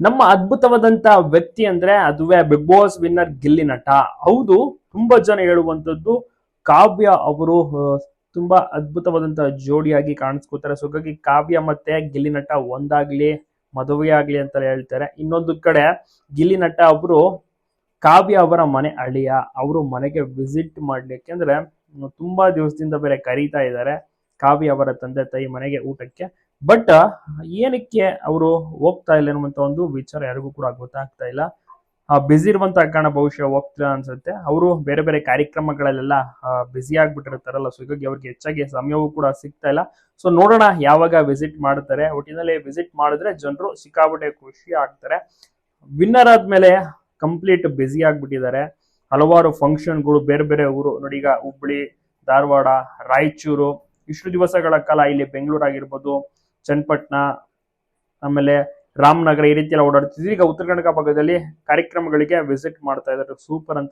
ನಮ್ಮ ಅದ್ಭುತವಾದಂತ ವ್ಯಕ್ತಿ ಅಂದ್ರೆ ಅದುವೇ ಬಿಗ್ ಬಾಸ್ ವಿನ್ನರ್ ಗಿಲ್ಲಿ ನಟ. ಹೌದು, ತುಂಬಾ ಜನ ಹೇಳುವಂತದ್ದು ಕಾವ್ಯ ಅವರು ತುಂಬಾ ಅದ್ಭುತವಾದಂತ ಜೋಡಿಯಾಗಿ ಕಾಣಿಸ್ಕೋತಾರೆ. ಸೊ ಹಾಗಾಗಿ ಕಾವ್ಯ ಮತ್ತೆ ಗಿಲ್ಲಿ ನಟ ಒಂದಾಗ್ಲಿ, ಮದುವೆ ಆಗ್ಲಿ ಅಂತ ಹೇಳ್ತಾರೆ. ಇನ್ನೊಂದು ಕಡೆ ಗಿಲ್ಲಿ ನಟ ಅವರು ಕಾವ್ಯ ಅವರ ಮನೆ ಅಳಿಯ, ಅವರು ಮನೆಗೆ ವಿಸಿಟ್ ಮಾಡ್ಲಿಕ್ಕೆ ಅಂದ್ರೆ ತುಂಬಾ ದಿವಸದಿಂದ ಬೇರೆ ಕರೀತಾ ಇದ್ದಾರೆ ಕಾವ್ಯ ಅವರ ತಂದೆ ತಾಯಿ ಮನೆಗೆ ಊಟಕ್ಕೆ. ಬಟ್ ಏನಕ್ಕೆ ಅವರು ಹೋಗ್ತಾ ಇಲ್ಲ ಅನ್ನುವಂತ ಒಂದು ವಿಚಾರ ಯಾರಿಗೂ ಕೂಡ ಗೊತ್ತಾಗ್ತಾ ಇಲ್ಲ. ಬ್ಯುಸಿ ಇರುವಂತ ಕಾರಣ ಬಹುಶಃ ಹೋಗ್ತಿಲ್ಲ ಅನ್ಸುತ್ತೆ. ಅವರು ಬೇರೆ ಬೇರೆ ಕಾರ್ಯಕ್ರಮಗಳಲ್ಲೆಲ್ಲ ಬ್ಯುಸಿ ಆಗ್ಬಿಟ್ಟಿರ್ತಾರಲ್ಲ, ಸೊ ಹೀಗಾಗಿ ಅವ್ರಿಗೆ ಹೆಚ್ಚಾಗಿ ಸಮಯವೂ ಕೂಡ ಸಿಗ್ತಾ ಇಲ್ಲ. ಸೊ ನೋಡೋಣ ಯಾವಾಗ ವಿಸಿಟ್ ಮಾಡ್ತಾರೆ. ಒಟ್ಟಿನಲ್ಲಿ ವಿಸಿಟ್ ಮಾಡಿದ್ರೆ ಜನರು ಸಿಕ್ಕಾಬಿಟ್ಟೆ ಖುಷಿ ಆಗ್ತಾರೆ. ವಿನ್ನರ್ ಆದ್ಮೇಲೆ ಕಂಪ್ಲೀಟ್ ಬ್ಯುಸಿ ಆಗ್ಬಿಟ್ಟಿದ್ದಾರೆ. ಹಲವಾರು ಫಂಕ್ಷನ್ಗಳು, ಬೇರೆ ಬೇರೆ ಊರು ನೋಡಿ, ಈಗ ಹುಬ್ಳಿ, ಧಾರವಾಡ, ರಾಯಚೂರು, ಇಷ್ಟು ದಿವಸಗಳ ಕಾಲ ಇಲ್ಲಿ ಬೆಂಗಳೂರು ಆಗಿರ್ಬೋದು, ಚನ್ನಪಟ್ಟಣ, ಆಮೇಲೆ ರಾಮನಗರ, ಈ ರೀತಿ ಎಲ್ಲ ಓಡಾಡ್ತಿದ್ವಿ. ಈಗ ಉತ್ತರ ಕರ್ನಾಟಕ ಭಾಗದಲ್ಲಿ ಕಾರ್ಯಕ್ರಮಗಳಿಗೆ ವಿಸಿಟ್ ಮಾಡ್ತಾ ಇದ್ದಾರೆ. ಸೂಪರ್ ಅಂತ